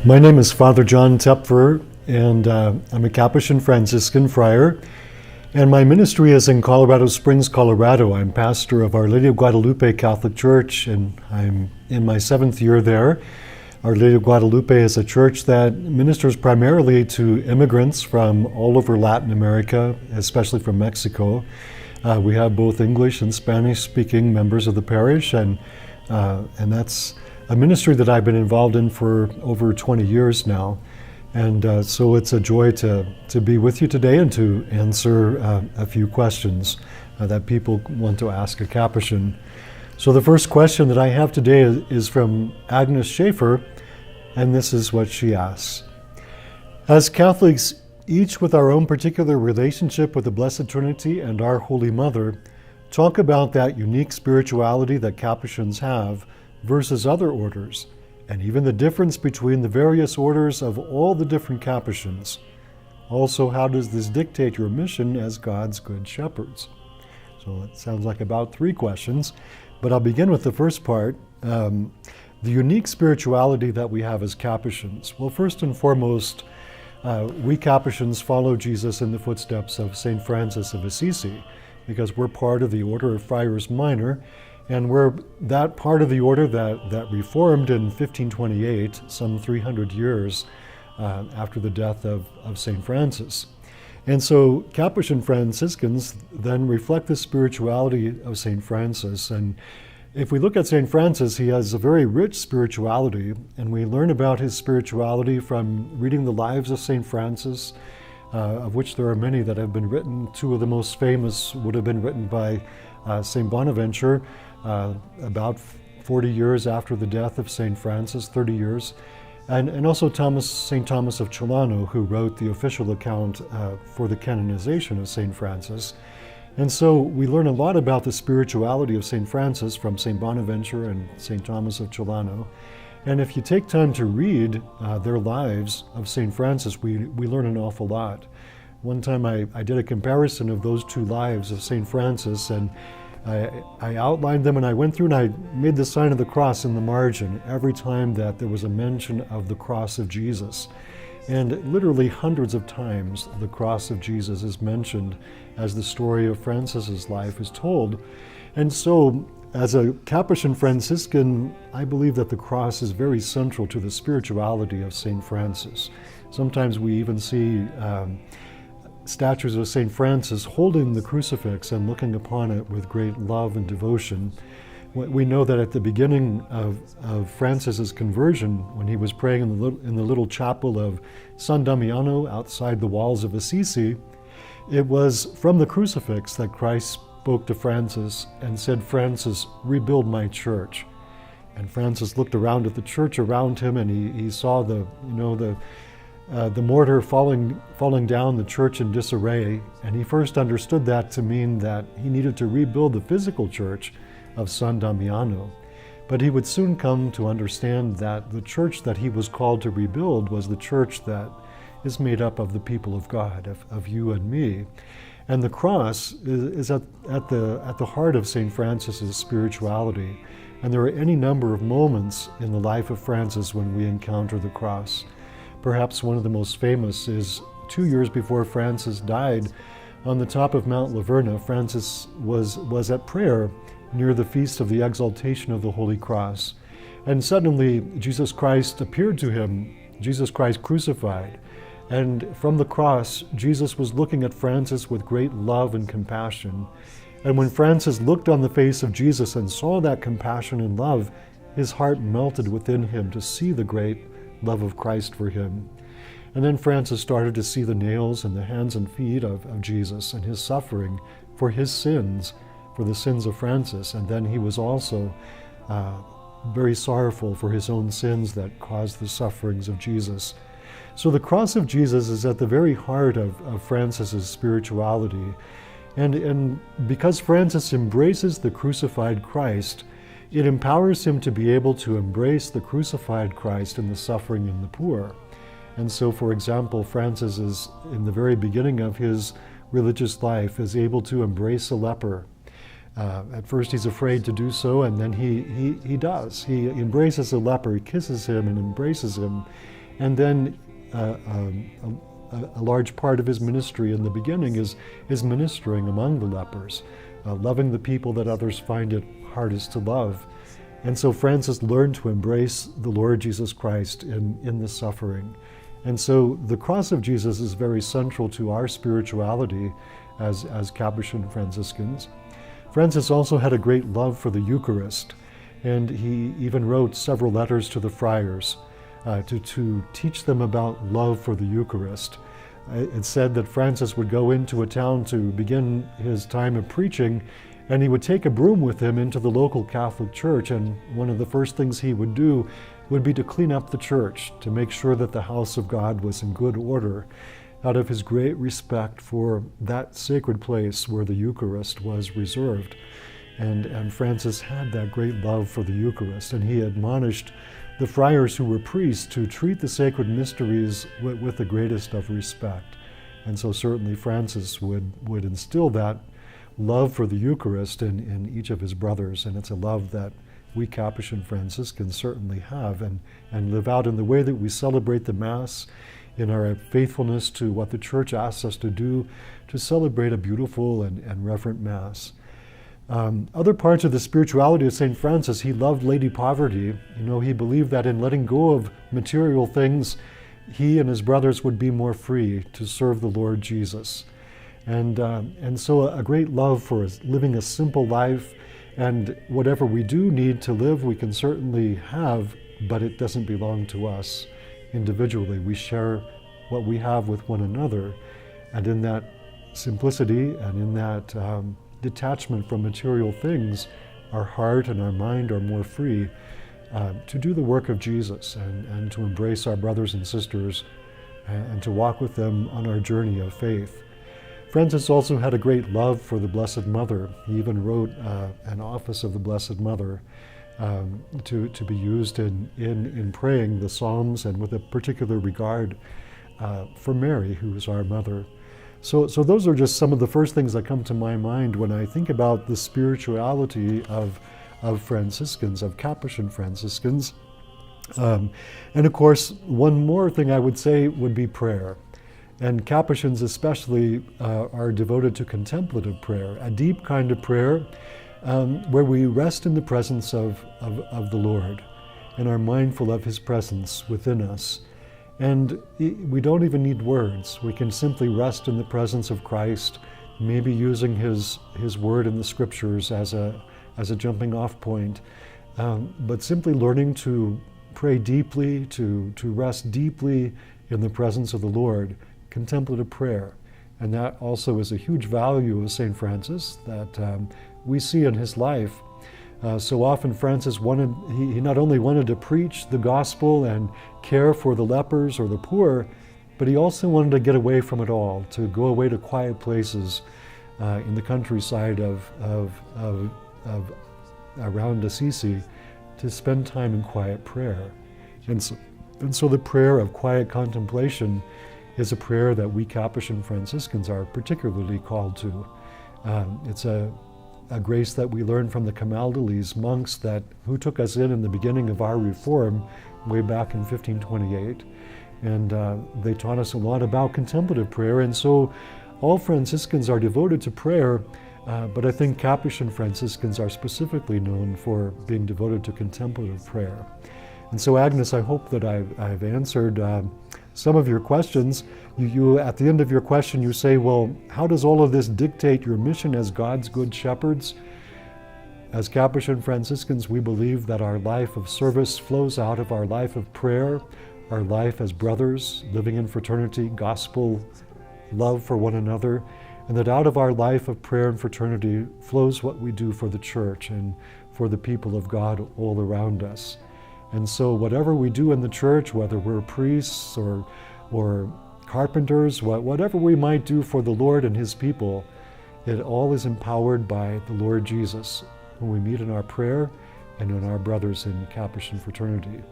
My name is Father John Toepfer, and I'm a Capuchin Franciscan friar, and my ministry is in Colorado Springs, Colorado. I'm pastor of Our Lady of Guadalupe Catholic Church, and I'm in my 7th year there. Our Lady of Guadalupe is a church that ministers primarily to immigrants from all over Latin America, especially from Mexico. We have both English and Spanish-speaking members of the parish, and that's a ministry that I've been involved in for over 20 years now. And so it's a joy to be with you today and to answer a few questions that people want to ask a Capuchin. So the first question that I have today is from Agnes Schaefer, and this is what she asks. As Catholics, each with our own particular relationship with the Blessed Trinity and our Holy Mother, talk about that unique spirituality that Capuchins have versus other orders, and even the difference between the various orders of all the different Capuchins. Also, how does this dictate your mission as God's good shepherds? So it sounds like about 3 questions, but I'll begin with the first part. The unique spirituality that we have as Capuchins. Well, first and foremost, we Capuchins follow Jesus in the footsteps of St. Francis of Assisi, because we're part of the Order of Friars Minor, and we're that part of the order that reformed in 1528, some 300 years after the death of St. Francis. And so Capuchin Franciscans then reflect the spirituality of St. Francis. And if we look at St. Francis, he has a very rich spirituality, and we learn about his spirituality from reading the lives of St. Francis, of which there are many that have been written. 2 of the most famous would have been written by St. Bonaventure, about 40 years after the death of St. Francis, 30 years, and also St. Thomas of Celano, who wrote the official account for the canonization of St. Francis. And so we learn a lot about the spirituality of St. Francis from St. Bonaventure and St. Thomas of Celano. And if you take time to read their lives of St. Francis, we learn an awful lot. One time I did a comparison of those 2 lives of St. Francis, and I outlined them, and I went through and I made the sign of the cross in the margin every time that there was a mention of the cross of Jesus. And literally hundreds of times the cross of Jesus is mentioned as the story of Francis's life is told. And so as a Capuchin Franciscan, I believe that the cross is very central to the spirituality of St. Francis. Sometimes we even see statues of St. Francis holding the crucifix and looking upon it with great love and devotion. We know that at the beginning of Francis's conversion, when he was praying in the little chapel of San Damiano outside the walls of Assisi, it was from the crucifix that Christ spoke to Francis and said, "Francis, rebuild my church." And Francis looked around at the church around him, and he saw the mortar falling down, the church in disarray, and he first understood that to mean that he needed to rebuild the physical church of San Damiano. But he would soon come to understand that the church that he was called to rebuild was the church that is made up of the people of God, of you and me. And the cross is at the heart of St. Francis's spirituality. And there are any number of moments in the life of Francis when we encounter the cross. Perhaps one of the most famous is 2 years before Francis died. On the top of Mount Laverna, Francis was at prayer near the feast of the exaltation of the Holy Cross. And suddenly Jesus Christ appeared to him, Jesus Christ crucified. And from the cross, Jesus was looking at Francis with great love and compassion. And when Francis looked on the face of Jesus and saw that compassion and love, his heart melted within him to see the great love of Christ for him. And then Francis started to see the nails in the hands and feet of Jesus and his suffering for his sins, for the sins of Francis. And then he was also very sorrowful for his own sins that caused the sufferings of Jesus. So the cross of Jesus is at the very heart of Francis's spirituality. And because Francis embraces the crucified Christ, it empowers him to be able to embrace the crucified Christ in the suffering and the poor. And so, for example, Francis is, in the very beginning of his religious life, is able to embrace a leper. At first he's afraid to do so, and then he does. He embraces a leper, he kisses him and embraces him. And then a large part of his ministry in the beginning is ministering among the lepers, loving the people that others find it hardest to love. And so Francis learned to embrace the Lord Jesus Christ in the suffering. And so the cross of Jesus is very central to our spirituality as Capuchin Franciscans. Francis also had a great love for the Eucharist, and he even wrote several letters to the friars to teach them about love for the Eucharist. It's said that Francis would go into a town to begin his time of preaching, and he would take a broom with him into the local Catholic church, and one of the first things he would do would be to clean up the church, to make sure that the house of God was in good order, out of his great respect for that sacred place where the Eucharist was reserved. And Francis had that great love for the Eucharist, and he admonished the friars who were priests to treat the sacred mysteries with the greatest of respect. And so certainly Francis would instill that love for the Eucharist in each of his brothers, and it's a love that we Capuchin Franciscans certainly have and live out in the way that we celebrate the Mass, in our faithfulness to what the Church asks us to do, to celebrate a beautiful and reverent Mass. Other parts of the spirituality of St. Francis, he loved Lady Poverty. He believed that in letting go of material things, he and his brothers would be more free to serve the Lord Jesus. And so a great love for living a simple life, and whatever we do need to live, we can certainly have, but it doesn't belong to us individually. We share what we have with one another, and in that simplicity and in that detachment from material things, our heart and our mind are more free to do the work of Jesus and to embrace our brothers and sisters and to walk with them on our journey of faith. Francis also had a great love for the Blessed Mother. He even wrote an office of the Blessed Mother to be used in praying the Psalms, and with a particular regard for Mary, who is our mother. So those are just some of the first things that come to my mind when I think about the spirituality of Franciscans, of Capuchin Franciscans. And of course, one more thing I would say would be prayer. And Capuchins especially are devoted to contemplative prayer, a deep kind of prayer where we rest in the presence of the Lord and are mindful of His presence within us. And we don't even need words. We can simply rest in the presence of Christ, maybe using His word in the Scriptures as a jumping off point, but simply learning to pray deeply, to rest deeply in the presence of the Lord. Contemplative prayer. And that also is a huge value of St. Francis that we see in his life. So often Francis he not only wanted to preach the gospel and care for the lepers or the poor, but he also wanted to get away from it all, to go away to quiet places in the countryside of around Assisi to spend time in quiet prayer. And so the prayer of quiet contemplation is a prayer that we Capuchin Franciscans are particularly called to. It's a grace that we learned from the Camaldolese monks who took us in the beginning of our reform way back in 1528. And they taught us a lot about contemplative prayer. And so all Franciscans are devoted to prayer, but I think Capuchin Franciscans are specifically known for being devoted to contemplative prayer. And so Agnes, I hope that I've answered some of your questions. You at the end of your question, you say, well, how does all of this dictate your mission as God's good shepherds? As Capuchin Franciscans, we believe that our life of service flows out of our life of prayer, our life as brothers, living in fraternity, gospel, love for one another, and that out of our life of prayer and fraternity flows what we do for the Church and for the people of God all around us. And so whatever we do in the Church, whether we're priests or carpenters, whatever we might do for the Lord and His people, it all is empowered by the Lord Jesus, whom we meet in our prayer and in our brothers in Capuchin fraternity.